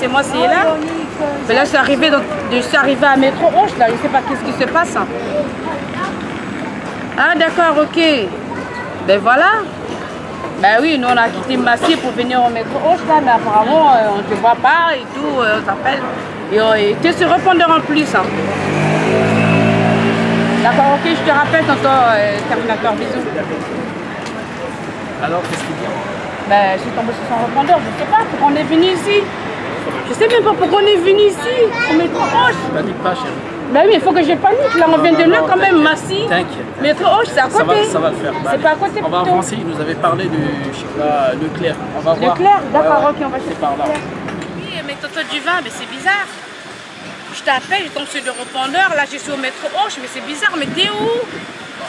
c'est moi, c'est là. Mais là, je suis arrivée à Métro Hoche, là, je ne sais pas qu'est-ce qui se passe. Ah, d'accord, ok. Ben voilà. Ben oui, nous, on a quitté Massy pour venir au Métro Hoche, là, mais apparemment, on ne te voit pas et tout, on t'appelle. Et tu es sur répondeur en plus. D'accord, ok, je te rappelle, tonton Terminator, bisous. Alors, qu'est-ce qu'il dit? Ben, je suis tombée sur son répondeur, je ne sais pas pourquoi on est venu ici. Je ne sais même pas pourquoi on est venu ici, au Métro Hoche. Panique pas, chérie. Ben oui, il faut que je panique, là, on vient de là quand même, Massy. T'inquiète. Métro Hoche, c'est à côté. Ça va le faire. C'est pas à côté. On va avancer, il nous avait parlé de, je sais pas, Leclerc. On va voir. Leclerc, d'accord, ok, on va chercher par là. Oui, mais tonton Duvin, mais c'est bizarre. Je t'appelle, je tombe sur le répondeur, là je suis au Métro Hoche, mais c'est bizarre, mais t'es où?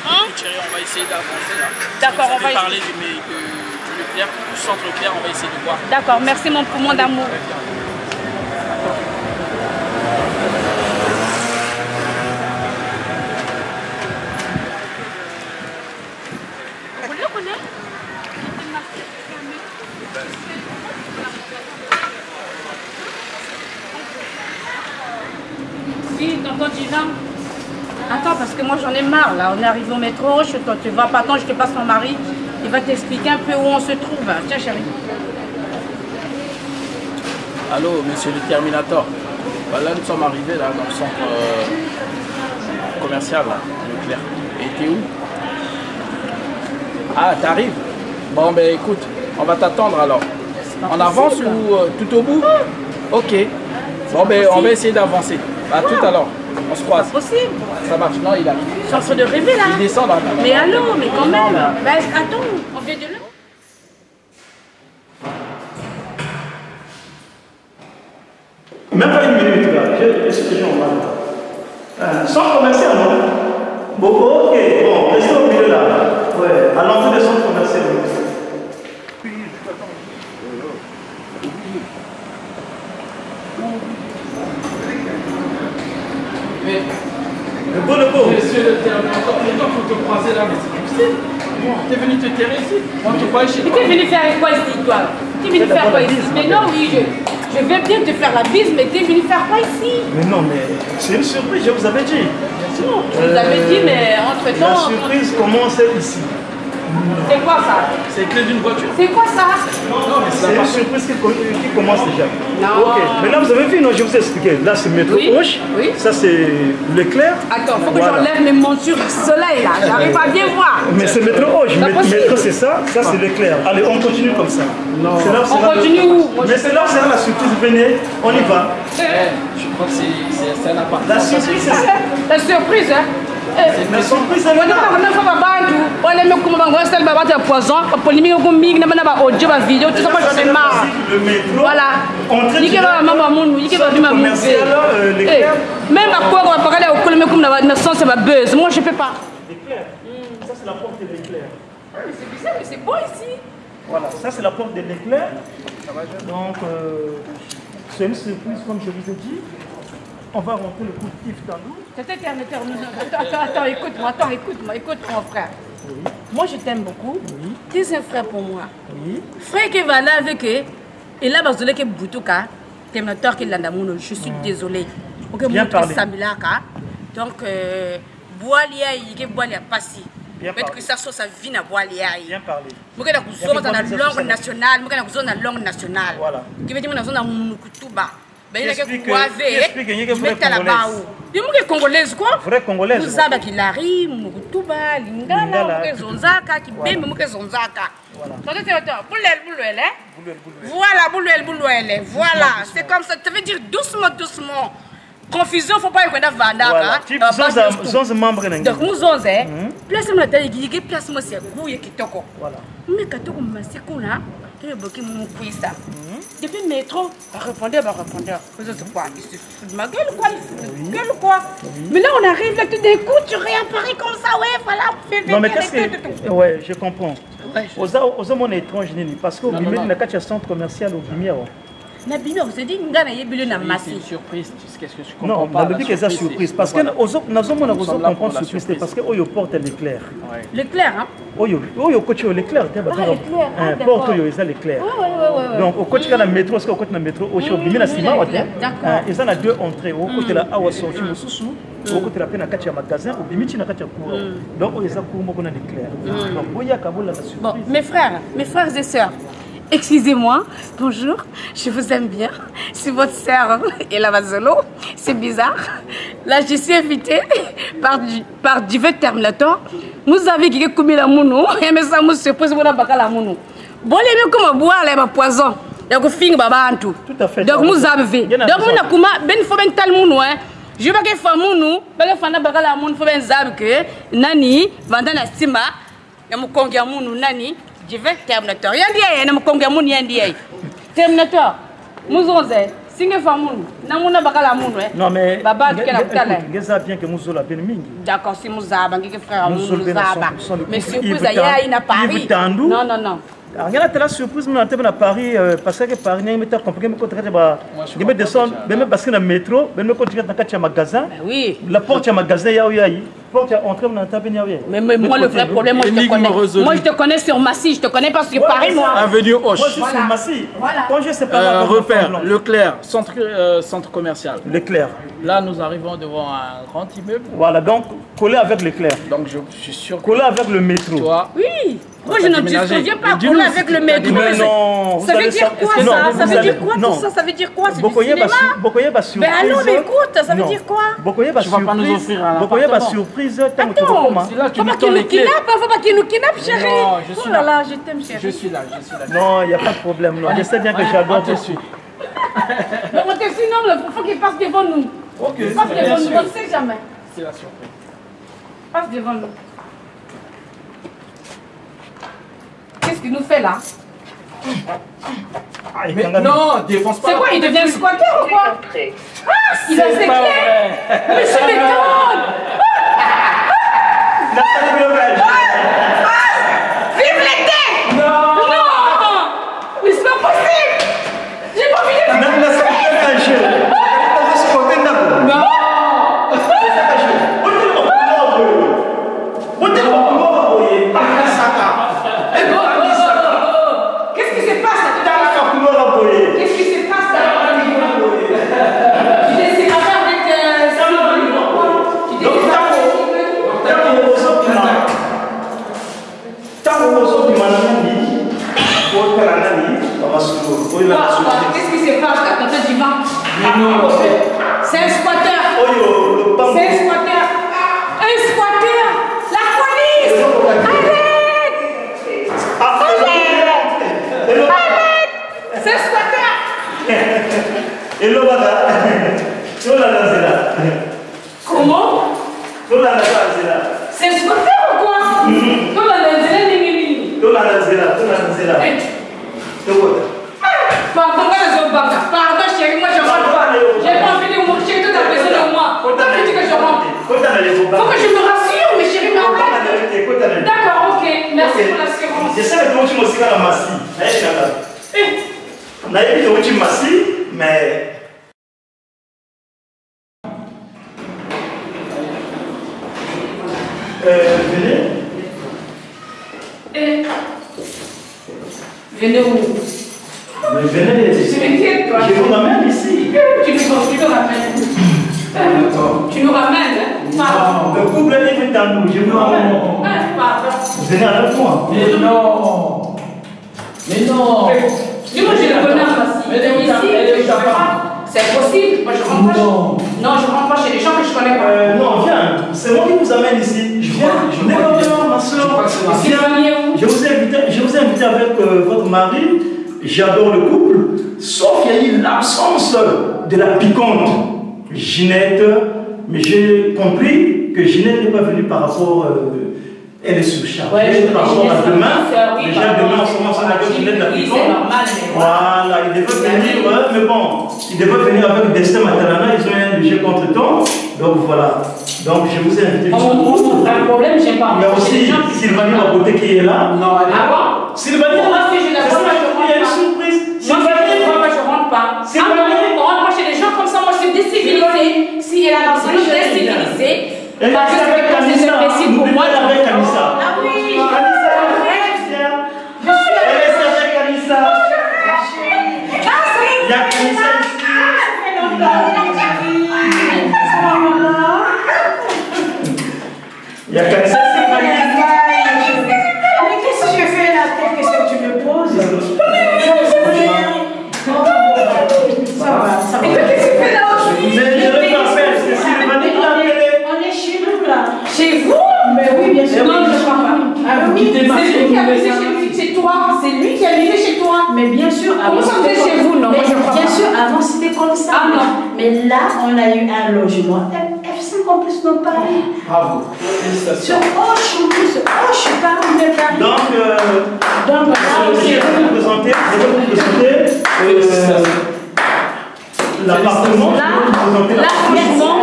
Hein? Chérie, on va essayer d'avancer là. D'accord, on va parler de Leclerc, du centre Leclerc, on va essayer de voir. D'accord, merci mon poumon d'amour. Oui, tonton Duvin. Attends, parce que moi j'en ai marre là. On est arrivé au métro, toi tu vas pas tant, je te passe mon mari. Il va t'expliquer un peu où on se trouve. Tiens chérie. Allô, monsieur le Terminator. Bah, là nous sommes arrivés là, dans le centre commercial là, Leclerc. Et t'es où? Ah, t'arrives? Bon ben écoute, on va t'attendre alors. On avance ou tout au bout? Ok. Bon ben on va essayer d'avancer. À tout à l'heure. On se croise. C'est pas possible. Ça marche, non, il arrive. Je suis en train de rêver là. Il descend là. Mais allô, mais quand même. Ben, attends, on vient de là. Même pas une minute là. Je suis déjà en bas. Centre commercial, non? Bon, ok. Bon, restez au milieu là. Ouais, à l'entrée des centres commerciaux. Mais, le beau. monsieur le Terminator, mais toi, faut te croiser là, mais c'est difficile. T'es venu te terrer ici. On te croit chez Mais toi. t'es venu faire quoi ici, toi? T'es venu faire quoi ici? Mais non, oui, je vais bien te faire la bise, mais t'es venu faire quoi ici? Mais non, mais c'est une surprise, je vous avais dit. Non, tu nous avais dit, mais entre-temps... La surprise commence ici. C'est quoi ça? C'est les clés d'une voiture. C'est quoi ça? Non, mais C'est une surprise qui commence déjà. Non. Ok, maintenant vous avez vu, non, je vous ai expliqué. Là c'est Métro Hoche, oui. Ça c'est Leclerc. Attends, faut que j'enlève mes montures du soleil là, j'arrive pas à bien voir. Mais c'est Métro Hoche, Métro c'est ça c'est Leclerc. Allez, on continue comme ça. Non. On continue où? Mais c'est là où c'est la surprise, venez, on y va. je crois que c'est un appartement. La surprise c'est ça. La surprise, hein? La surprise c'est On est pas maintenant faire bantu. On est même comme on installe baba de poison, polémique comme big na ba audio ba vidéo, tout ça moi j'en ai marre. Le métro. Voilà. Yike ba mama munu, yike ba bima munu. Même à quoi on va parler au colomé comme na sens c'est ma buzz. Moi je peux pas. Leclerc. Ça c'est la porte de Leclerc. C'est bizarre mais c'est beau ici. Voilà, ça c'est la porte de Leclerc. Donc c'est une surprise comme je vous ai dit. On va rentrer le coup de Yves Tandou. Attends, écoute-moi, écoute mon frère. Oui. Moi je t'aime beaucoup. Oui. Tu es un frère pour moi. Oui. Frère qui va là avec eux, et là, parce que Boutouka, Terminator qui l'a d'amour, je suis désolée. Bien parlé. Donc, Boalia, il y a Boalia passé. Peut-être que ça soit sa vie na Boalia. Bien parlé. Moi, je dans la langue nationale, moi, je dans la langue nationale. Voilà. Qui veut dire que je dans Munukutuba. Explique, il y a vrai Congolaise quoi? Vrai Congolaise. Vous avez qui lari, Mukutuba, Lingala, Zonzaka, qui bim, Zonzaka. Voilà, voilà, c'est comme ça. Ça veut dire doucement, doucement. Confusion, faut pas y connaître Vandaka. Voilà, membres. Donc nous sommes, place moi taille qui place moi c'est gouye qui toko. Voilà. Mais quand on m'a c'est qu'on a, tu es bloqué mon puissant. Depuis métro, répondeur. Vous êtes quoi? Il se fout de ma gueule quoi? Gueule quoi? Mais là on arrive là tout d'un coup, tu réapparais comme ça, ouais, voilà. Non mais qu'est-ce que... Ouais, je comprends. Aux hommes on est étrange, parce qu'au Guimé, il y a un centre commercial au Guimé. Nabino, vous dit Ngana Yébulé n'a massé. C'est une surprise, qu'est-ce que tu comprends non, pas? Non, depuis que c'est surprise. Parce que nous avons surprise, parce que Oyo porte l'éclair. L'éclair, hein? Oyo coach l'éclair. Porte Oyo, ils ont l'éclair. Donc, au coach, il y a le métro, parce qu'au côté du métro, au côté de la ciment, ils ont deux entrées. Au côté de la Awa sortie, au sous, au côté de la peine à Katia magasin, au Bimiti na Katia cour. Donc, ils ont cours, on a l'éclair. Donc, Oya Kaboul a la surprise. Bon, mes frères et sœurs. Excusez-moi, bonjour, je vous aime bien. C'est votre sœur Elavazolo. C'est bizarre. Là, je suis invitée par divers Terminator. Vous avez qui commis la mounou. Et mais ça me surprise, vous n'avez pas la mounou. Bon, les mecs comme boire les poisons. Il y a que fin baba en tout. Tout à fait. Donc, vous avez. Donc, vous n'avez pas ben faut ben tal mounou. Je veux pas que femme mounou, pas que femme bakala mounou, faut ben zab que nani vendana stima. Ya mu kongia mounou nani. Je vais Terminator. Yandi na mkonga muni yandi Terminator. Muzonze, singe famun. Na muna bakala munu Non mais baba tukela kutala. Ngeza bien que muzola ben mingi. D'accord, si muzaba ngike frère muzaba. Mais surprise ya ya Paris. Non non non. Regarde la surprise nous à Paris parce que Paris n'est pas compliqué mais quand tu vas descendre même parce que le métro même quand tu vas dans quatre magasins. Oui. La porte du magasin ya porte entrer dans ta mais moi le vrai problème moi je te connais. Moi je te connais sur Massy, je te connais pas sur Paris moi. Avenue Hoche. Moi je suis sur Massy. Voilà. Je sais pas repère Leclerc, centre commercial. Leclerc. Là nous arrivons devant un grand immeuble. Voilà donc collé avec Leclerc. Donc je suis sûr collé avec le métro. Toi, oui. Moi je ne disconviens pas collé avec le métro. Mais non, ça veut dire quoi ça? Ça veut dire quoi tout ça? Ça veut dire quoi? C'est du cinéma. Bokoye ba surprise. Mais allô, mais écoute, ça veut dire quoi? Bokoye ba surprise. Tu vas pas nous offrir un Bokoye ba surprise. Attends, c'est là tu faut pas qu'il nous kidnappe, faut pas qu'il nous kidnappe, chérie. Non, je suis là. Oh là là, je t'aime, chérie. Je suis là. Non, il n'y a pas de problème. Je sais bien que j'adore te suis. Mais on te suit, non, il faut qu'il passe devant nous. Ok, il passe devant nous, on ne sait jamais. C'est la surprise. Passe devant nous. Qu'est-ce qu'il nous fait là? Mais non, défonce pas. C'est quoi, il devient squatteur ou quoi? Ah, il a ses clés. Mais je m'étonne. Vive l'été! Non! Mais c'est pas possible! J'ai pas envie de... Qu'est-ce qui se passe là? Qu'est-ce qui se passe là? Tu décides à faire avec tu décides qu'est-ce qui se passe là? Tonton Divan? C'est un squatteur. C'est un squatteur. Un squatteur. La police. Arrête. C'est un squatteur. Hello bada. Comment? C'est un squatteur ou quoi? Pardon chérie, moi je rentre pas. J'ai pas envie de mourir, toute la personne de moi. Pourquoi tu dis que je rentre? Faut que je me rassure, mais chérie, m'arrête. D'accord, ok. Merci pour l'assurance. Je sais que tu me suis à la Massy. Tu m'as Massy, mais. Venez. Venez où? Mais venez. Tu m'inquiètes, toi. Je vous ramène ici. Tu nous ramènes. Tu nous ramènes, hein? Non, le couple est venu dans nous. Je vous ramène. Pardon. Venez avec moi. Mais non. Dis-moi, j'ai le bonheur ici. C'est possible. Moi, je rentre pas. Non, je rentre pas chez les gens que je connais pas. Non, viens. C'est moi qui vous amène ici. Je viens. Je n'ai pas besoin, ma soeur. Je vous ai invité avec votre mari. J'adore le couple. Sauf qu'il y a eu l'absence de la piquante. Ginette. Mais j'ai compris que Ginette n'est pas venue par rapport. Elle est surchargée par rapport à demain. Déjà demain, on commence avec Ginette la piquante. Voilà, il devait venir, mais bon, il devait venir avec Destin Matalana, ils ont eu un léger contre-temps. Donc voilà. Donc je vous ai invité. Un problème, j'ai pas. Il y a aussi Sylvanie Maboté qui est là. Non, elle est là. Sylvanie, moi, si je la vois, il y a une surprise. Moi, je ne rentre pas. est là dans son nom désécurisé. Elle est Parce que avec c'est Anissa. précis pour moi. Avec Anissa. Ah oui. Elle est avec Anissa. Il y a Anissa ici. Il y a Anissa. Mais qu'est-ce que je fais là? Quelle question tu me poses? Ça va. Mais je le fais appel, c'est Sylvanie qui l'a appelé. On est chez nous là. Chez vous? Mais oui, bien sûr. Non, je ne crois pas. Ah oui, C'est lui qui a visité chez toi. C'est lui qui a visité chez toi. mais bien sûr, Comment ça vous êtes chez vous? Non, moi je crois bien pas. sûr, avant c'était comme ça. Ah non. Mais là, on a eu un logement. F5 en plus, non Paris. Bravo. Sur Félicitations. Hoche en plus. Hoche, Paris, de Paris. Donc, Donc, là aussi. je vais vous présenter l'appartement. Là, franchement,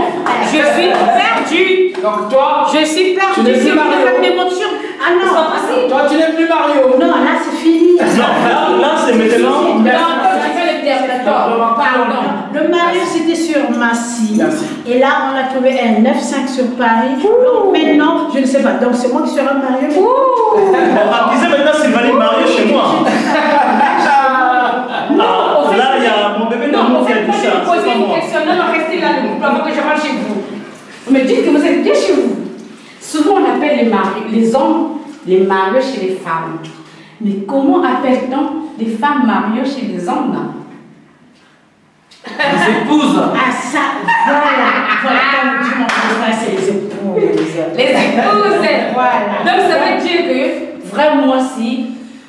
je suis perdue. Donc toi, Je suis perdue. Tu n'es plus C'est Mario. pour mes émotions. Ah non. C'est pas possible. toi tu n'es plus Mario. Non, là c'est fini. Non, là c'est maintenant. Non, je fais le terme, d'accord. Pardon. Le mari c'était sur Massy. Merci. Et là on a trouvé un 9,5 sur Paris. Donc maintenant, je ne sais pas. Donc c'est moi qui serai mariée. Disais maintenant Sylvanie mariée chez moi. Là il y a mon bébé Non, d'amour en qui a fait, dit moi, je ça. vais vous poser une question. Non, non, restez là, le couple, avant que je rentre chez vous. Vous me dites que vous êtes bien chez vous. Souvent, on appelle les hommes les mariés chez les femmes. Mais comment appelle-t-on les femmes mariées chez les hommes? Les épouses. Ah ça, voilà. Voilà, comme dit mon frère, c'est les épouses. Les épouses. Voilà. Donc, ça veut dire que vraiment, si,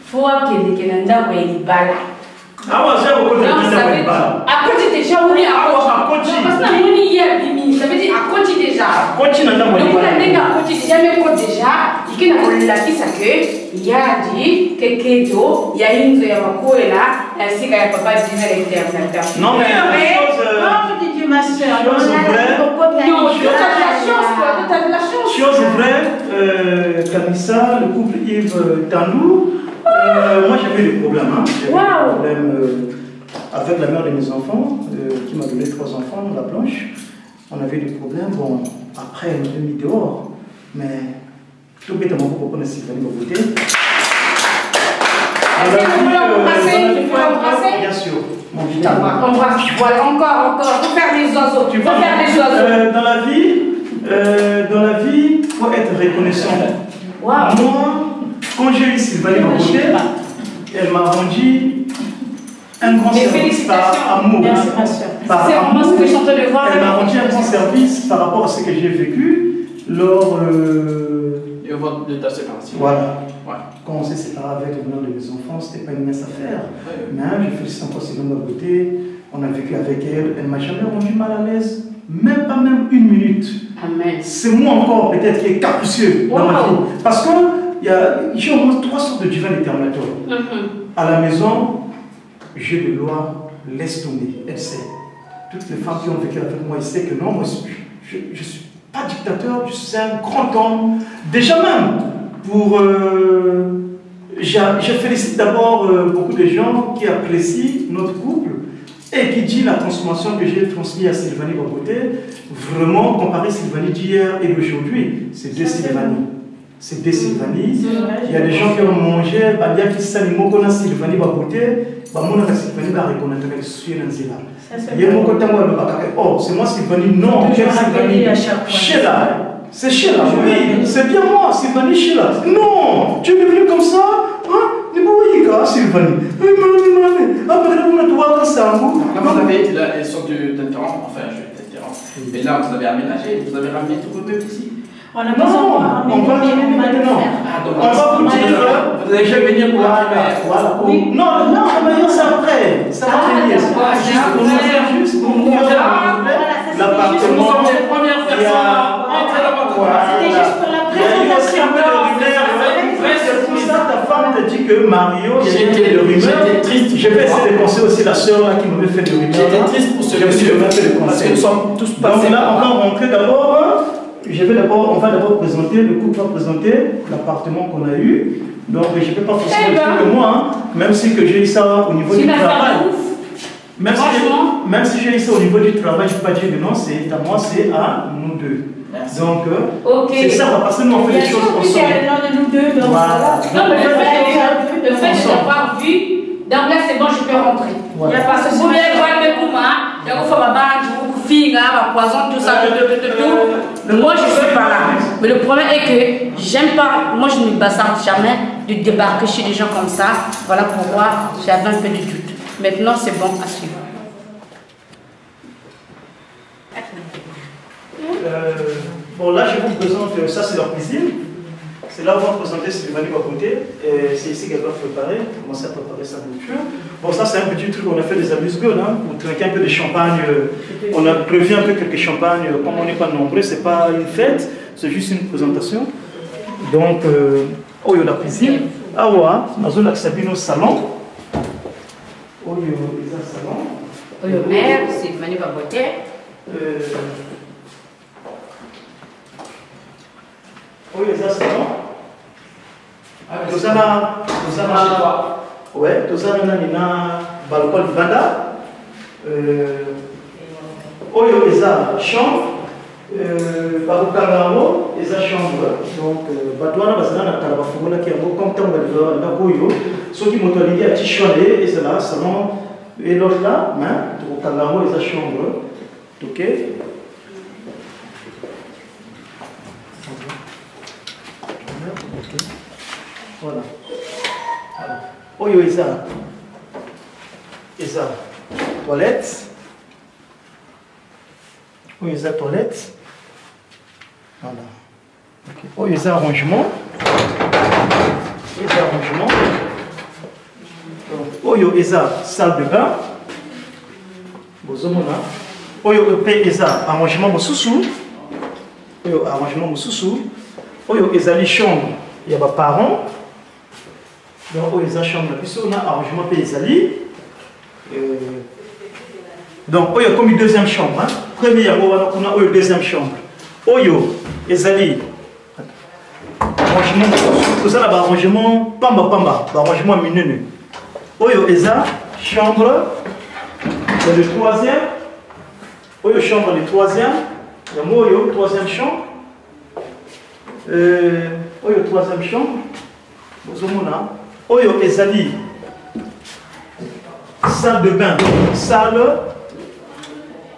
faut que les Canada voient les balles. Ah ouais, j'ai beaucoup de Non, gens ça veut qui dire. parlent. À côté déjà, oui, à côté. Non, parce que la monnaie hier, Bimi, ça veut dire à côté déjà. Continue dans mon Donc, on a dit à côté déjà, mais côté déjà, il y a une la qui s'accueille, il y a dit que Kedo, il y a une de Yamako et là, ainsi qu'un papa dit à l'internateur. Non, mais la chose. Oh, dis ma soeur, Chose vraie. Non, tu as de la chance, toi, tu as de la chance. Chose vraie, Kamissa, le couple Yves Tandou, moi j'avais des problèmes. Hein. J'avais des problèmes avec la mère de mes enfants, qui m'a donné 3 enfants, la Blanche. On avait des problèmes. Bon, après, elle m'a mis dehors. Mais tout est à mon pour connaître Sylvanie Boboté. Est-ce que vous voulez embrasser? Tu peux embrasser? Bien sûr. Mon petit Embrasse. Voilà, encore. Faut faire les oiseaux. Tu peux faire les oiseaux. Dans la vie, il faut être reconnaissant. Wow. Moi, quand j'ai eu Sylvanie Boboté, elle m'a rendu un grand service par amour. Merci ma soeur. Par C'est vraiment amour. ce que je suis en train de voir. Elle m'a rendu un grand service par rapport à ce que j'ai vécu lors De ta séparation. voilà. Ouais. Quand on s'est séparé avec le nom de mes enfants, c'était pas une mince affaire. Ouais. Mais je félicite encore Sylvanie Boboté. On a vécu avec elle. Elle m'a jamais rendu mal à l'aise. Même pas même une minute. Amen. C'est moi encore peut-être qui est capricieux dans ma vie. Parce que j'ai au moins 3 sortes de divins déterminateurs. À la maison, j'ai de loi, laisse tomber, elle sait. Toutes les femmes qui ont vécu avec moi, elles savent que non, moi je ne suis pas dictateur, je suis un grand homme. Déjà même, pour... je félicite d'abord beaucoup de gens qui apprécient notre couple et qui dit la transformation que j'ai transmise à Sylvanie Boboté. Vraiment, comparer Sylvanie d'hier et d'aujourd'hui, c'est des Sylvanie. C'est des Sylvanie. Il y a des gens qui ont mangé, il y a qui s'animent qu'on a Sylvanie Boboté, mon Sylvanie va reconnaître que je suis un zéla. Il y a mon côté, oh, c'est moi Sylvanie, non, quelle Sylvanie? Sheila. C'est Sheila, oui, c'est bien moi, Sylvanie Sheila. Non, tu es devenu comme ça, hein? Sylvanie. Après, on a droit à ça. Là, vous avez, là, sorte d'interrompre, enfin, je vais t'interrompre. Mais là, vous avez aménagé, vous avez ramené tout vos meubles ici. On a besoin on va venir maintenant. On va vous dire. Vous allez jamais venir pour la primaire. Voilà. Non, la meilleure, c'est après. Ça va venir. Juste pour nous dire l'appartement. Nous sommes les premières personnes. Entrez là-bas. C'était juste pour la présentation. Ta femme t'a dit que Mario, j'étais triste. Je vais essayer de penser aussi la soeur là qui m'avait fait de rumeurs. J'étais triste pour ce monsieur. Parce que nous sommes tous passés. Donc là, on va rentrer d'abord. On va d'abord présenter, le couple va présenter l'appartement qu'on a eu. Donc je ne peux pas forcément dire que moi, hein, même si que j'ai eu ça au niveau du travail. Franchement, même si j'ai ici au niveau du travail, je ne peux pas dire que non, c'est à moi, c'est à nous deux. Merci. Donc, c'est ça, parce que nous on fait les choses ensemble. C'est le nom de nous deux, donc voilà. Non, mais le fait de t'avoir vu, donc là c'est bon, je peux rentrer. Voilà. Il n'y a pas de souci. Il y a un poison, tout ça, tout. Moi je suis pas là. Mais le problème est que j'aime pas, moi je ne me bazarde jamais de débarquer chez des gens comme ça. Voilà pourquoi j'avais un peu de doute. Maintenant c'est bon à suivre. Bon, là, je vous présente, ça c'est leur cuisine. C'est là où on va présenter ce qui va nous côté. C'est ici qu'elle va préparer, commencer à préparer sa nourriture. Bon, ça c'est un petit truc, on a fait des amuse-gueules, hein, pour trinquer un peu de champagne. On a prévu un peu quelques champagnes, comme on n'est pas nombreux, c'est pas une fête, c'est juste une présentation. Donc, oh, il y a la cuisine. Ah ouais, on a Sabino salon. Oh, il y a le salon. Oh, le maire, c'est Manu Baboté. Oui, ça c'est bon. Ouais, tout ça, on a balcon de banda. Oh, il y a chambre. Barukangamo, il y a chambre. Donc, Batouana, Bazana, Kalabafoula, qui a beaucoup comme temps de la Goyo. Ceux qui m'ont dit à Tichouane, et c'est là, salon. Et l'autre là, Barukangamo, il y a chambre. Ok. Voilà. Oh, il y a toilette. Oh, il y a toilette. Voilà. Okay. Oh, il y a arrangement. Oh, il y a salle de bain. Oh, il y a arrangement moussou. Oh, il y a chambre. Il y a des parents. Donc, il y a chambre. Puis, on a arrangement paysali. Donc, il y a comme une deuxième chambre. Hein. Premier, on a une deuxième chambre. Il y a arrangement. Tout ça, là, arrangement pamba, arrangement mineux. Il y a chambre. Le troisième. Il y a chambre le troisième. Il y a troisième chambre. Il y a troisième chambre. Il y a salle de bain, salle,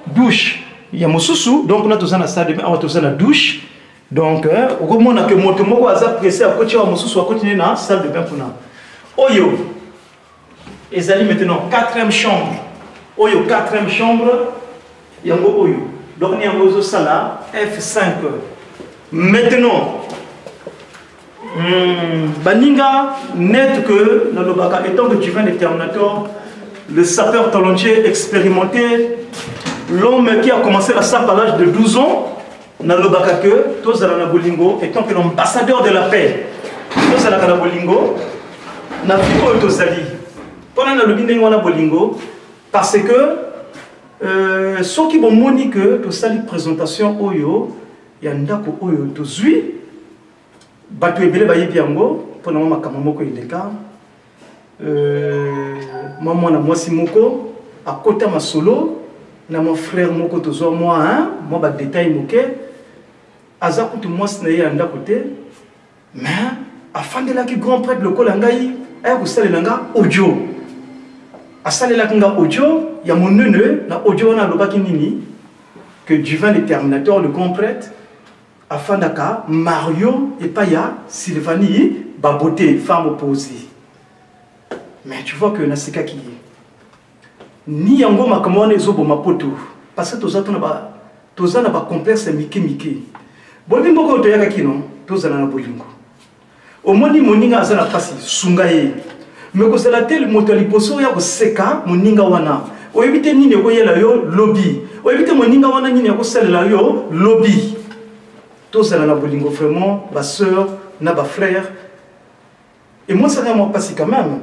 douche. Il y a mon sous, donc on a tout ça dans la salle de bain, on a tout ça dans la douche. Donc, on a que mon tomo a pressé à côté de mon sous, à côté de la salle de bain pour nous. Il y a maintenant quatrième chambre. Il y a quatrième chambre. Il y a donc il y a une salle F5. Maintenant, Baninga net que dans le Baka, étant que tu viens de Terminator, le sapeur talentier expérimenté, l'homme qui a commencé la sape à l'âge de 12 ans, dans le Baka que, Tozala Bolingo, étant que l'ambassadeur de la paix, Tozala Bolingo, n'a plus pas Tozali. Pendant le Bindéo Bolingo, parce que ceux qui vont monique que Tozali présentation Oyo, il y a un dako Oyo Tozui. Batu ebele baye biango pona mama kamamoko ileka maman na mwasi moko akota masolo na mon frère moko tozo moi hein moi ba détail moke aza kutu mwasi na ye anda côté mais afandela ki grand prêtre lokola ngai aya ko salela nga audio asalela nga audio ya monene na audio na lobaki nini que Divin le Terminator le grand prêtre Afandaka, Mario et Paya, Sylvanie, Baboté, femme opposée. Mais tu vois que Nasika qui est. Ni yango makamone zobo mapoto. Parce que toza na ba complexe miki. Bolbi mboko toyaka kino, toza na bolingo. Omoni moninga azana pasi sungaye. Mais ko sala tel moto liposo ya ko seka moninga wana. O éviter nini ko yela yo lobby. O éviter moninga wana nini ko sala yo lobby. Tous à la bolingo vraiment, ma soeur, ma frère. Et moi, ça n'a pas passé quand même.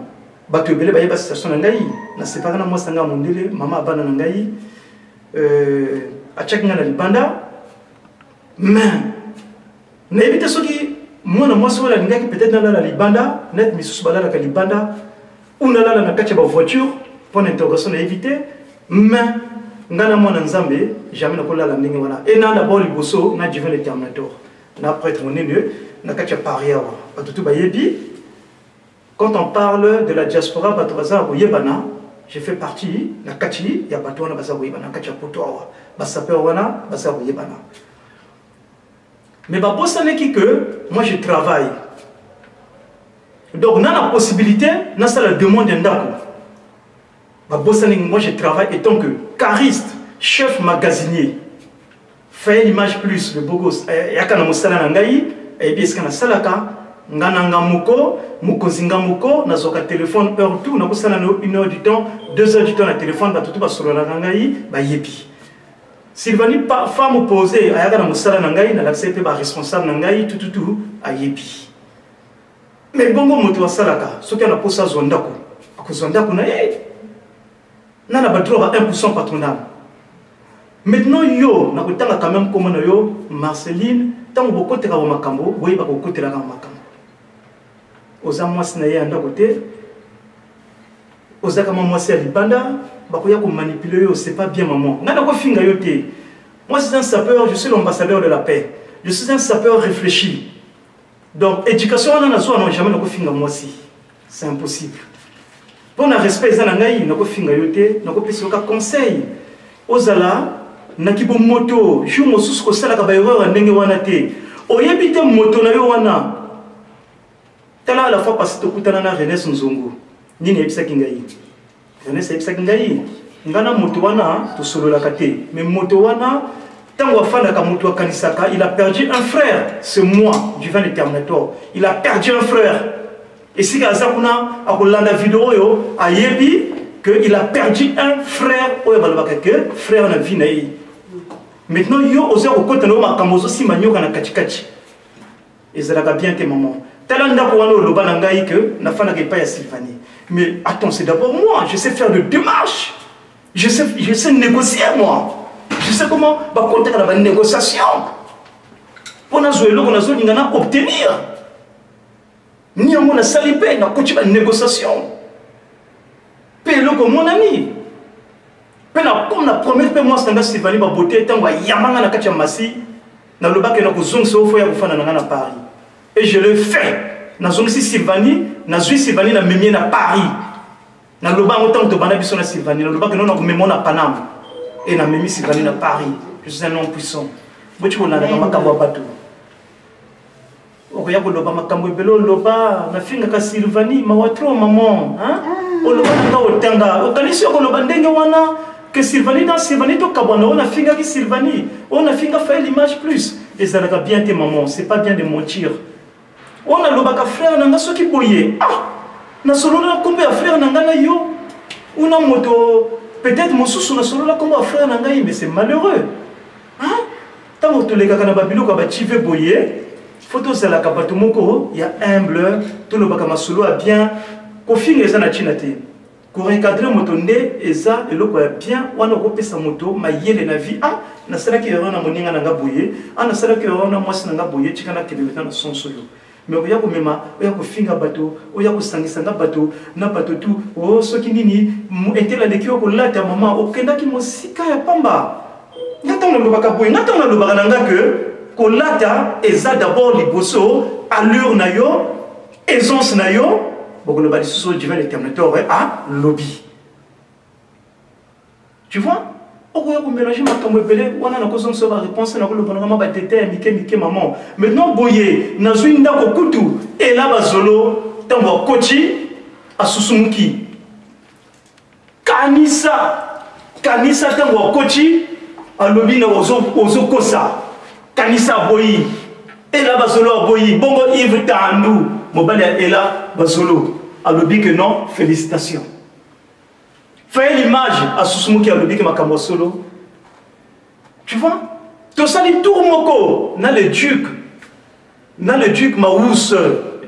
Bah, tu es belle, bah, il y a pas situation nangaï. Na séparé na moi, ça n'a mon délai. Maman a banana nangaï. A tchèque n'a la libanda. Mais, n'évitez ce qui, moi, na moi, sur la nangaï, peut-être dans la libanda, net, mais sous la libanda, ou n'a la na kache ba voiture, pour l'interrogation, à éviter. Mais, ngana mwana nzambe jamais na kola la ndenge wana et na d'abord liboso na divin le terminator na prêtre monene na katia paria wa batutu bayebi quand on parle de la diaspora batobaza boyebana je fais partie na kati ya bato wana baza boyebana katia poto wa basape wana baza boyebana mais babosaneki que moi je travaille donc na la possibilité na ça la demande ndako moi je travaille étant que cariste, chef magasinier. Fait l'image plus, le beau gosse. Yakana musala nangai, et bien ce qu'on a salaka, ngananga muko, muko zinga muko, nazoka téléphone heure tout, na kusala 1 heure du temps, 2 heures du temps na téléphone, ba tout ba solo la nangai, ba yebi. Sylvanie pas femme posée, ayakana musala nangai, na l'accepté ba responsable nangai, tout, a yebi. Mais bongo moto salaka, ce qu'on a pour ça zondako, ako zondako na na la droit à 1% patronal. Maintenant, yo, na kutanga quand même comme yo, Marceline, tant que beaucoup de makambo, oui, pas beaucoup de la makambo. Aux amours na ya côté, aux akama moi c'est libanda, bakoya ko manipuler yo, c'est pas bien maman. Ngana ko finga yo té. Moi c'est un sapeur, je suis l'ambassadeur de la paix. Je suis un sapeur réfléchi. Donc éducation on a so non jamais ko finga moi si. C'est impossible. Pour le respect, nous avons fait conseil. Ozala, nakibo moto, je me suis dit que erreur en nengewanate. Oyebite moto na yo wana. Tala la fois parce que tu as René Nzongo. Ni ne bisa kingai. René se bisa kingai. Ngana moto wana to solo la kate. Mais moto wana tango afanda ka moto akanisaka, il a perdu un frère. C'est moi, du vin éternateur. Il a perdu un frère. Et si Kazakuna a regardé la vidéo, a yebi qu'il a perdu un frère, frère na vie naï. Maintenant yo oser au côté no makamozo si manyo kana kachikachi. Et ça l'a bien tes mamans. Talanda pour no loba na ngai que na fana ke pa ya Sylvanie. Mais attends, c'est d'abord moi, je sais faire de démarches. Je sais négocier moi. Je sais comment ba contacter la négociation. Pour na zoelo na zo ngana obtenir. Ni on a salipé, on a continué la négociation. Pelo comme mon ami. Comme la première fois, moi, c'est Sylvanie ma beauté, tant que Yamanga na katia masi, na le bac et na kozong so foya kufana na Paris. Et je le fais. Na zong si Sylvanie, na zui Sylvanie na memie na Paris. Na le bac autant que bana biso na Sylvanie, na le bac non na memie na Paname. Et na memie Sylvanie na Paris. Je suis un homme puissant. Bochi ko na na makabo bateau. Okoya koloba makambo ebelo loba na finga ka Sylvanie mawatro maman hein oloba nga otanga okanisi koloba ndenge wana que Sylvanie dans Sylvanie to kabwana on a finga ki Sylvanie on a finga fait l'image plus et ça va bien tes mamans c'est pas bien de mentir on a loba ka frère nanga soki boye ah na solo na kombe ya frère nanga na yo una moto peut-être mosusu na solo na kombe ya frère nanga mais c'est malheureux hein tant to lega kana babilo ka ba chive boye photo c'est la kabato moko il y a humble tout le bakama solo a bien ko finga eza na chinate ko recadrer moto nde eza eloko ya bien wana ko pesa moto mayele na vie ah na sala ki erreur na moninga na ngaboye ah na sala ki erreur na mwasi na ngaboye tikana kelebeta na son solo mais oya ko mema oya ko finga bato oya ko sangisa nga bato na bato tu oh soki nini etela de ko lata mama okenda ki mosika ya pamba ngata na lobaka boye ngata na lobaka nanga que kolata eza d'abord liboso allure na yo aisance na yo bokolo ba lisusu divin éternateur a lobby tu vois okoya ko mélanger makambo ebele wana na kozong so ba réponse na koloba na ba tete mike maman maintenant boye na zwi ndako kutu et là bazolo tambo kochi asusumuki kanisa tambo kochi alobi na ozo kosa kanisa boyi et là bazolo boyi bongo Yves Tandou mobali et là bazolo alobi que non félicitations fais l'image à Susumuki alobi que makambo solo tu vois to sali tour moko na le duc Maous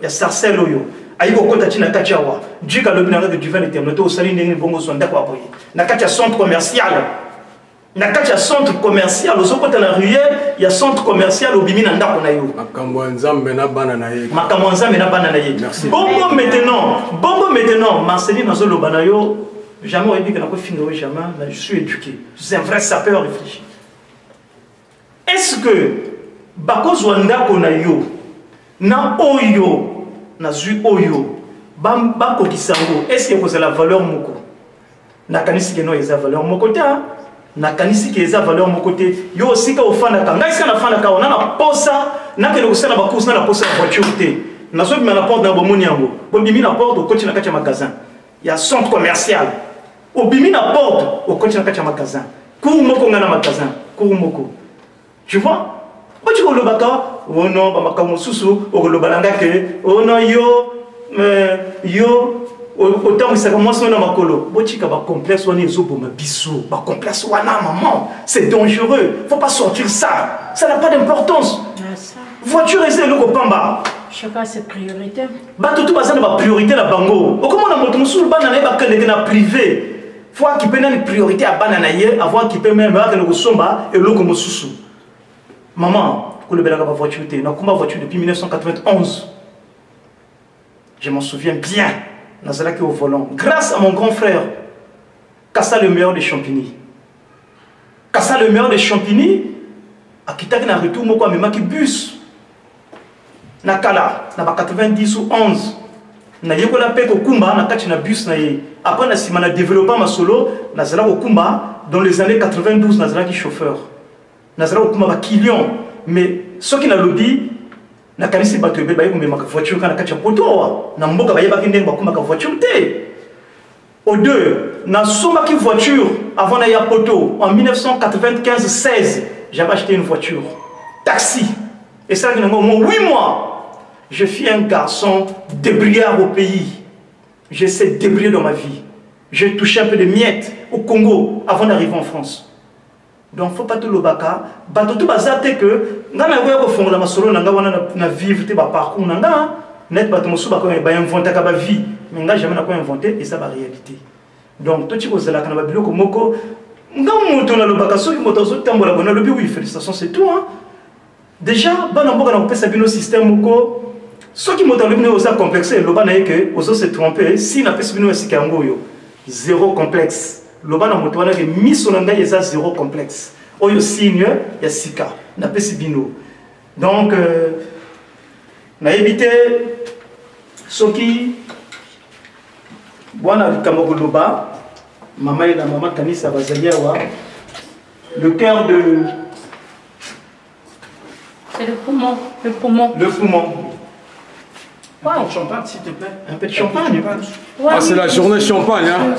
ya Sarcelle oyo ayiko kota tina kachawa duc alobi na que du vin éternel to sali ndenge bongo sonda kwa boyi na kacha centre commercial na kati ya centre commercial ozokota na ruelle ya centre commercial obimi na ndako na yo makambo nzambe na bana na ye bongo maintenant Marceline azoloba na yo jamais on dit que jamais, je suis éduqué. Je suis un vrai sapeur réfléchi. Est-ce que Bako Zwanda Konayo, na Oyo, na Zu Oyo, Bako Kisango, est-ce que c'est la valeur moko? Na kanisi que non, il y a valeur mon côté. Na kanisi que il y a valeur mon côté. Yo aussi ka ofana ka. Na iska na fana ka, on a na posa, na que le na bakous na la posa la voiture té. Na so bi na porte na bomoni yango. Bo bimi na porte au coach na kacha magasin. Il y a centre commercial. Au bimi na porte au coach na kacha magasin. Kou moko ngana magasin, kou moko. Tu vois? Tu vois le baka, oh non, bamaka mosusu, oh le balanga ke, oh non yo, autant que ça commence à makolo. Botika ba complexe wana ezobo mabiso, ba complexe wana maman, c'est dangereux. Faut pas sortir ça. Ça n'a pas d'importance. Voiture est le copamba. Chacun ses priorités. Ba tout bazana ba priorité la bango. O comment na moto musul bana na ba kende na privé. Faut qu'il peut une priorité à bana na ye, avoir qu'il peut même ba que le somba et le comme susu. Maman, pour le belaga voiture, on a combat voiture depuis 1991. Je m'en souviens bien. Nazalaki au volant. Grâce à mon grand frère, Kassa le meilleur des Champigny. Kassa le meilleur des Champigny, à Kitaki na retour, moi, mais maki bus. Nakala, na 90 ou 11. Na yeko la peko kumba, na kati na bus na ye. Après, na si ma développé ma solo, nazala au kumba, dans les années 92, nazala qui chauffeur. Nazala au kumba ba kilion. Mais ce qui n'a lobby, na kanisi bato ebe baye kumema ka voiture kana kacha poto na mboka baye bakinde bakuma ka voiture té. Au deux, na soma ki voiture avant na ya poto en 1995-16, j'avais acheté une voiture taxi. Et ça au moins 8 mois. Je suis un garçon débrouillard au pays. J'essaie de débrouiller dans ma vie. J'ai touché un peu de miettes au Congo avant d'arriver en France. Donc, il ne faut pas tout le baka. Bato tout bazate que, dans la voie au fond de la masolo, na vivre tes parcours, net bato mosu bako ba inventer ka ba vie, mais nga jamais na ko inventer et ça ba réalité. Donc, tout chiko zela kana ba biloko moko, nga moto na le baka so ki moto so tambola bona le bi oui, félicitations, c'est tout hein. Déjà, bana mboka na kopesa bino système moko, so ki moto le bino osa complexé, lo bana yeke oso se tromper, si na pesa bino esika yango yo, zéro complexe. Lobana moto wana ke miso na ngai eza zéro complexe. Oyo signe ya sika na pesi bino. Donc na éviter soki bwana likambo loba mama et la maman kanisa bazalia wa le cœur de c'est le poumon, le poumon. Le poumon. Un peu de champagne, s'il te plaît. Un peu de champagne. Ah, c'est la journée champagne, hein?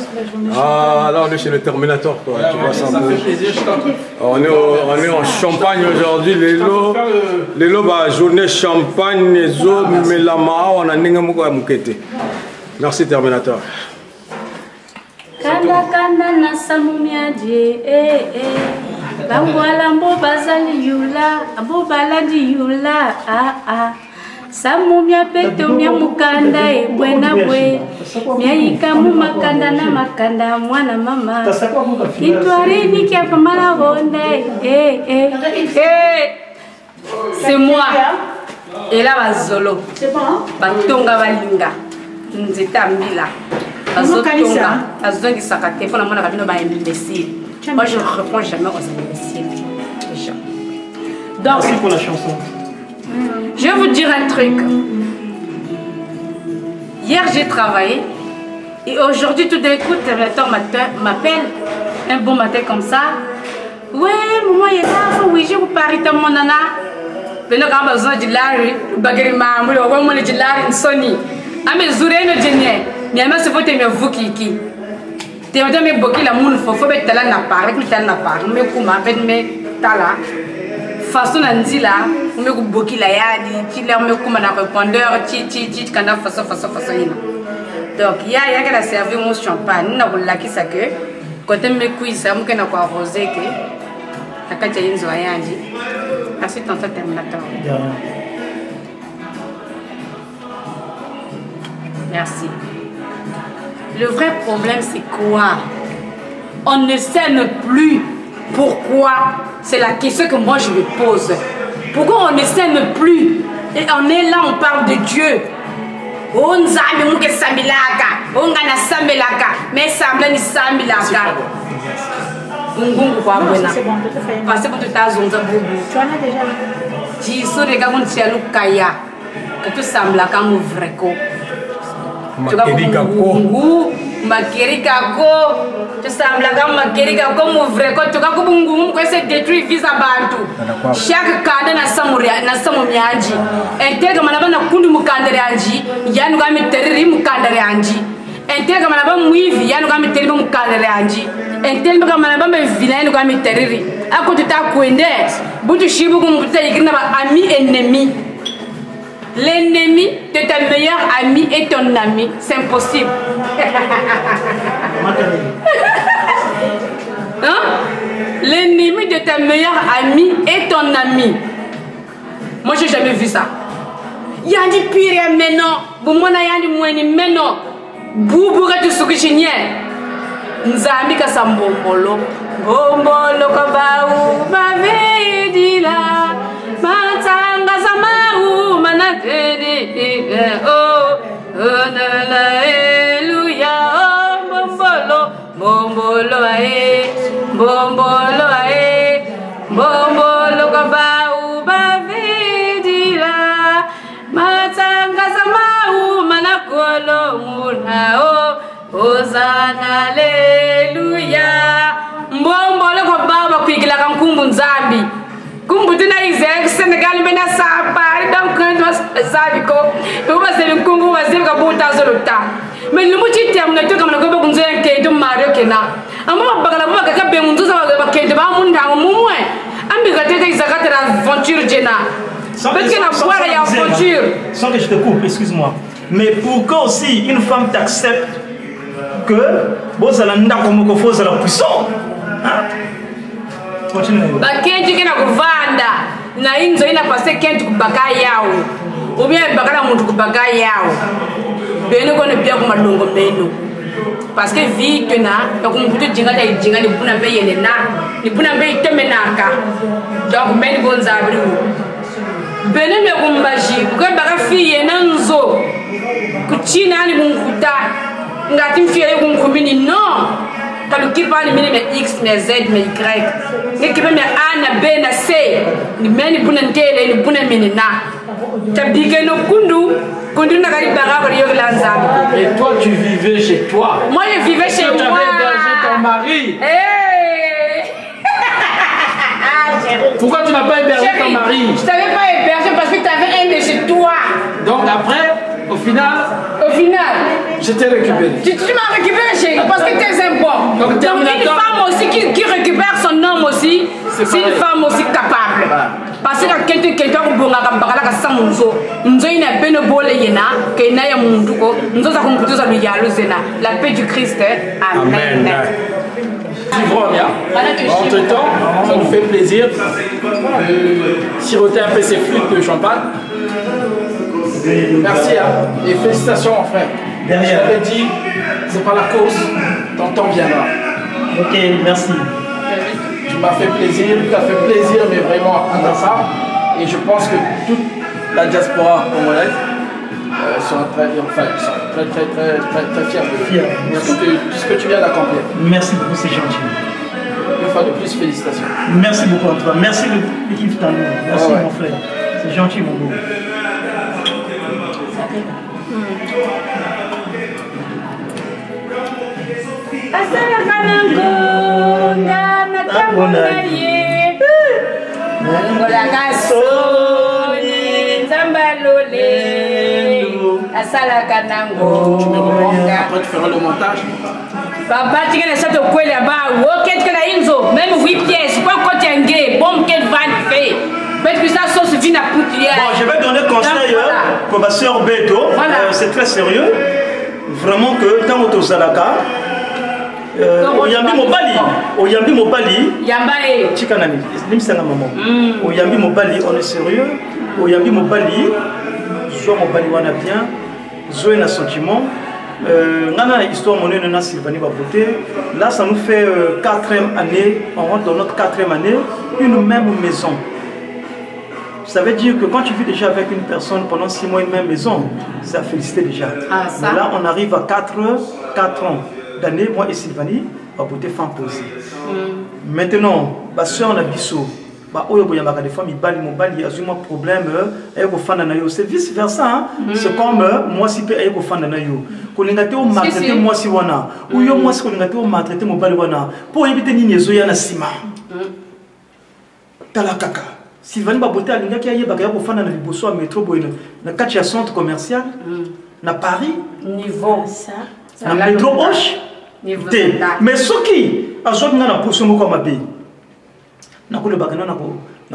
Ah, là, on est chez le Terminator, quoi. Ouais, tu vois ça ça fait plaisir, je t'en prie. on est en Champagne aujourd'hui. Les lots, bah, journée champagne, les autres, mais la maha, on a n'engamou à moukete. Merci, Terminator. Kanda kanda na samumiaje, bangwala mbo bazali yula, abo baladi yula, Samu mia peto mia mukanda e buena bwe mia ikamu makanda na makanda mwana mama Itwari ni kia pamala ronde c'est moi et là bazolo batonga balinga nzeta mbila bazotonga bazongi sakate pona mona kabino ba imbécile. Moi je ne réponds jamais aux imbéciles déjà. Donc merci pour la chanson. Je vais vous dire un truc. Hier, j'ai travaillé. Et aujourd'hui, tout d'un coup, le Terminator m'appelle un bon matin comme ça. Ouais, maman, il est là. Oui, je vous parie de mon nana. Mais nous avons besoin de l'art. Bagari maman, nous avons besoin de l'art. Sony. Ah, mais Zouré, nous disons. Mais moi, c'est pour te me vous qui. Tu vas me bloquer la moule. Il faut mettre la napa. Avec le napa. Mais comment? Avec mes talas. Façon nandi là, on me coupe la yadi, tu leur me comme un répondeur, tu kana façon. Donc il y a qui a servi mon champagne, n'a pas laki ça que quand on me cuise ça, on me n'a pas arrosé que la katia inzo yadi. Merci tonton Terminator. Merci. Le vrai problème c'est quoi? On ne sait plus. Pourquoi? C'est la question que moi je me pose. Pourquoi on ne s'aime plus? Et on est là, on parle de Dieu. On onga na sambelaka mais sambla ni sambilaka ngungu kwa bwana parce que tu t'as zonza bobo Tu en as déjà vu? ji soreka kun tsialu kaya que tu samblaka mu vrai ko makerika ko tu samblaka makerika ko mu vrai ko tu ka kubungu ko se détruire visa bantu chaque kanda na samu mianji entega manaba na kundu mukandere anji yanu ga miteriri mukandere anji entega manaba muivi yanu ga miteriri mukandere anji entega manaba me vina yanu ga miteriri ako tu ta kwende butu shibu kumbuta yikina ba ami ennemi. L'ennemi de ta meilleure amie est ton ami. C'est impossible. Hein? L'ennemi de ta meilleure amie est ton ami. Moi, j'ai jamais vu ça. Yandi pire maintenant. Boumona yandi mweni maintenant. Boubou tu sukichinye. Nzambi ka sambombolo. Bombolo kabaou ma vedila. Matanga samau manatedi. Oh, hallelujah. Oh, bombolo, bombolo ae, bombolo ae, bombolo kabau bavidila. Matanga samau manakolo muna. Oh, Hosanna, hallelujah. Bombolo kabau bakwigila kankumbu nzambi. Kumbutuna izek Senegal mena sapa donc quand sabi ko to ba se kungu ba se ka buta zolota mais lumu ci tem na to kamna ko ba kunzo ke to mario kena amma bagala ba ka be munzo sa ba ke ba mun da mu mwe ambi ka te izaka tra aventure jena parce que la boire ya aventure sans que je te coupe, excuse-moi, mais pourquoi aussi une femme t'accepte que bozalanda comme ko faut la puissant, hein? Bakenti kena kuvanda na inzo ina pase kenti kubaka yao ubia bakana muntu kubaka yao bene kone bia kuma dongo meno parce que vite na kumputu jinga ni buna be yene na ni buna be temenaka donc meni bonza abri bene me kumbaji ko baka fiye nanzo kuchina ni munkuta ngati mfiye kumkumini no quand tu parles de X, mais Z, mais Y, et qui peut me A, B, C, ni meni bunantele, ni bunamenina. Tu as bigé nos kundu, kundu n'a pas de Et toi, tu vivais chez toi. Moi, je vivais chez moi. Tu avais hébergé ton mari. Pourquoi tu n'as pas hébergé ton mari? Je t'avais pas hébergé parce que tu avais un de chez toi. Donc après, au final, je t'ai récupéré. Tu m'as récupéré chérie parce que tu es un bon. Donc une femme aussi qui récupère son homme aussi, c'est une femme aussi capable. Parce que quelqu'un qui bon à Samunzo, nous avons un peu de bol et yena, que n'a ya munduko, nous avons plutôt à la paix du Christ. Amen. Entre-temps, ça nous fait plaisir de siroter un peu ces flûtes de champagne. Merci et félicitations mon frère. Derrière. Je t'avais dit, c'est pas la cause, ton temps viendra. Ok, merci. Tu m'as fait plaisir, tu as fait plaisir, mais vraiment à ta femme. Et je pense que toute la diaspora congolaise sont très fiers de ce que tu viens d'accomplir. Merci beaucoup, c'est gentil. Une fois de plus, félicitations. Merci beaucoup à toi. Merci l'équipe Tano. Merci mon frère. C'est gentil mon beau. Tu me reprends, après tu feras le montage. Papa, tu as ça de quoi là-bas? Qu'est-ce que la inzo? Même 8 pièces, quoi quand tu es un gay, bon, quelle vanne fait? Parce que ça sauce vient à poutiller. Bon, je vais donner conseil pour ma soeur Beto. C'est très sérieux. Vraiment que dans notre Zalaka, Oyambi Mobali, Yambae, Chikanani, Limsanga Maman. Oyambi Mobali, on est sérieux. Oyambi Mobali, Zoé Mobali, on a bien. Zoé n'a sentiment. Nana histoire mon nana Sylvanie Baboté. Là, ça nous fait 4e année. On rentre dans notre 4e année. Une même maison. Ça veut dire que quand tu vis déjà avec une personne pendant 6 mois, une même maison, ça félicité déjà. Ah, ça. Mais là, on arrive à 4 ans d'année, moi et Sylvanie, on va beauté femme posée. Maintenant, ma soeur, on a bissot. Des fois, il y a un problème, c'est vice versa. C'est comme moi, si je suis fan de yo. Quand on maltraité moi, si wana, ou yo moi, si on maltraité mon bali wana, pour éviter ni zoya na sima. Talakaka. Sylvanie Baboté a l'inga qui a yé bagaya pour fan de Liboso à métro boyne. Na katia centre commercial, na Paris, niveau na métro Hoche. Mais ce qui a joué dans la position comme abé. Na ko le bakana na ko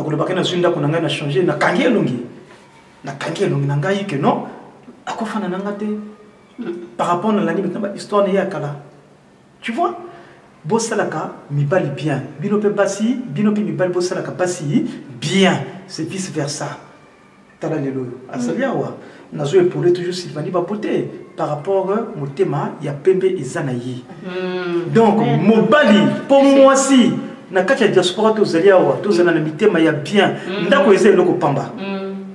le bakana zunda ko nanga na changer na kangi elongi na ngai que non akofana nanga te par rapport à l'histoire de yakala. Tu vois, Bossalaka mibali bien, binope basi, binope mibali Bossalaka basi bien, c'est vice versa. Tala lelo asaliawa nazo épauler toujours Sylvanie Baboté par rapport au thème ya pembe ezanayi. Donc mobali pour moi si na kati ya diaspora tozali awa tozana na mitema ya bien ndako eza eloko pamba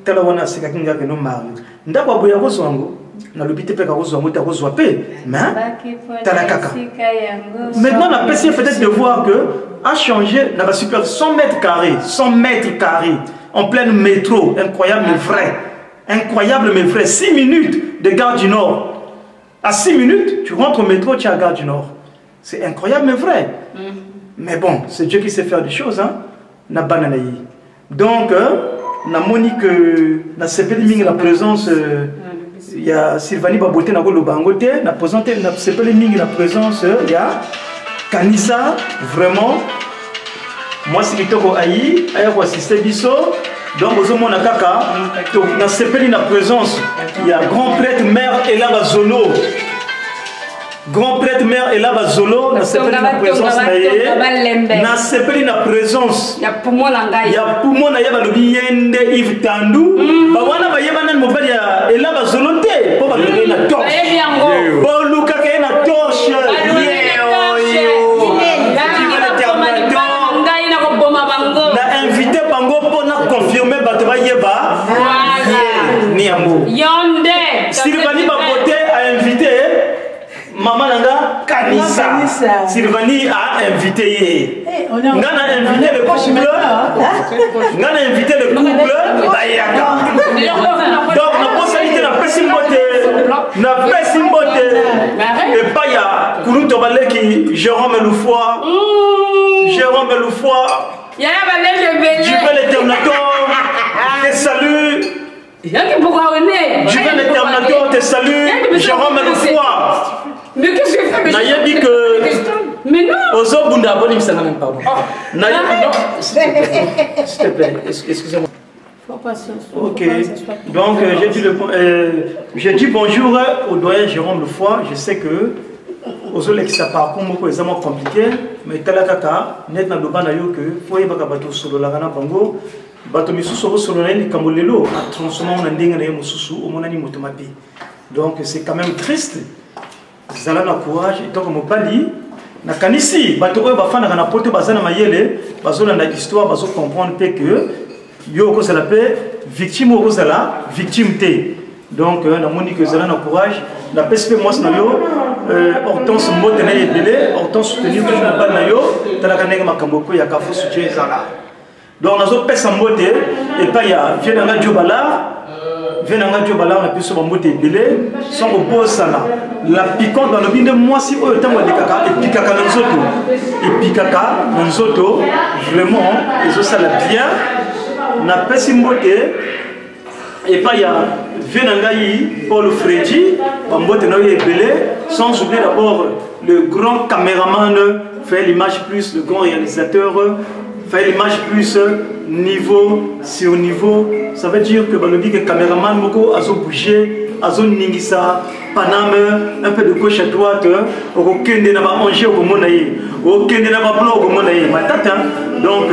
tala wana seka kinga ke no mari ndako aboya kozwango na lobité pe ka kozwango ta kozwa pe mais tala kaka maintenant la personne peut-être de voir que a changé na ba super 100 mètres carrés en plein métro, incroyable mais vrai 6 minutes de Gare du Nord. À 6 minutes tu rentres au métro, tu es à Gare du Nord. C'est incroyable mais vrai. Mais bon, c'est Dieu qui sait faire des choses, hein. Na bananaï. Donc, na monique, na sepeli la présence, il y a Sylvanie Baboté na golo bangote, na présenté na sepeli la présence, il y a Kanissa, vraiment. Moi c'est Kitoko Aïe, Aïe ko assister biso. Donc aux hommes na kaka, na sepeli na présence, il y a grand prêtre mère Ella Bazolo. Grand prêtre mère et là Bazolo na sepeli na présence na sepeli na présence ya pumo na ngai ya pumo na yeba lobi yende Yves Tandou ba wana ba yeba nan mobali ya ela Bazolo te po ba lobi na torche bo luka ke na torche na invité bango po na confirmer bato ba yeba ni amour yonde Sylvanie Baboté a invité Maman Nanga Kanissa. Sylvanie a invité. On a invité le couple. On a invité le couple. Donc, la possibilité de faire Simbote. Et pas ya Kourouto Baleki, Jérôme Loufoy. Jérôme Loufoy. Je veux l'éternateur. Te salue. Je veux l'éternateur. Te salue. Jérôme Loufoy. Mais qu'est-ce que tu fais? Naya dit que. Mais non! Ozo Bunda Boni Msangane, pardon. Naya, non, s'il te plaît, excusez-moi. Ok, donc j'ai dit bonjour au doyen Jérôme Loufoy. Je sais que Ozo Lexa parcours beaucoup extrêmement compliqué, mais Talakaka, net na doba na yo que foye baka bato solo la gana bango, bato misusu solo na ni kamolelo, a transformé na ndenga na yo mususu, au monani motomapi. Donc c'est quand même triste. Zala na courage et donc mobali na kanisi bato oyo bafana na poto bazana mayele bazola na histoire bazo comprendre que yo ko sala pe victime ko sala victime té donc na moni que zala na courage na PSP moi na yo Hortense mbote na yebele Hortense soutenir que mobali na yo tala kanenga makambo ko ya kafu soutien zala donc nazo pesa mbote et pas ya vient na Diobala Venanga Diobala, on a pu se remonter belé, sans reposala. La piquante dans le bin de moi, si au temps de caca, et picaca dans zoto. Et picaca dans zoto, vraiment, ils ont ça bien. On a pas si moté. Et pas ya Venangaï, Paul Freddy, Pambote Noye belé, sans oublier d'abord le grand caméraman, fait l'image plus, le grand réalisateur. Faire l'image plus niveau sur niveau, ça veut dire que le caméraman moko a bougé, a ningisa, paname, un peu de gauche à droite, aucun n'a pas mangé au monaï, aucun n'a pas blanc au monaï, ma tata. Donc,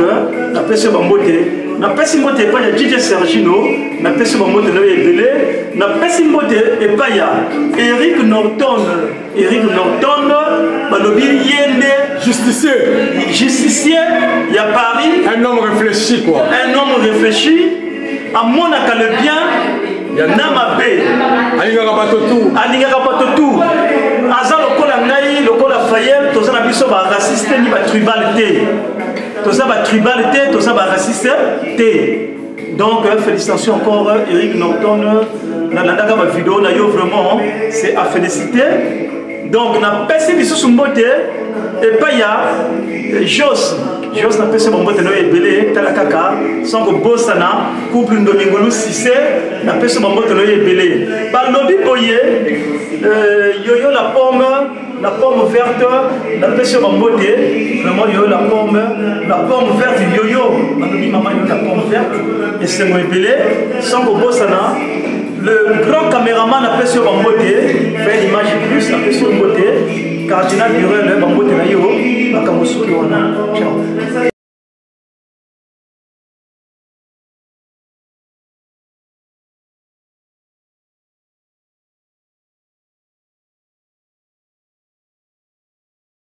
la personne va monter. Na pesi mote pas ya DJ Sergino, na pesi mote na ebele, na pesi mote et pas ya Eric Norton, balobi yende justicier, il y a Paris, un homme réfléchi quoi. Un homme réfléchi, amonaka le bien na mabe alingaka bato tout aza lokola ngai lokola Fayel toza na biso ba raciste ni ba tribal te toza ba tribal te toza ba raciste te. Donc félicitations encore Eric Norton na landaka ba vidéo na yo, vraiment c'est à féliciter. Donc na pesi biso sumbote et pas ya Jos na pesi bombote no ebele tala kaka sans ko bosana couple Ndomingolu Cissé na pesi bombote no ebele ba lobby boye yoyo la pomme verte na pesi bombote vraiment yoyo la pomme verte yoyo ba lobby maman yoyo la pomme verte et c'est mo ebele sans ko bosana. Le grand caméraman a fait sur Bambote, fait l'image plus, a fait sur Bambote, Cardinal Burel, Bambote Nayo, Bakamosuki Wana. Ciao.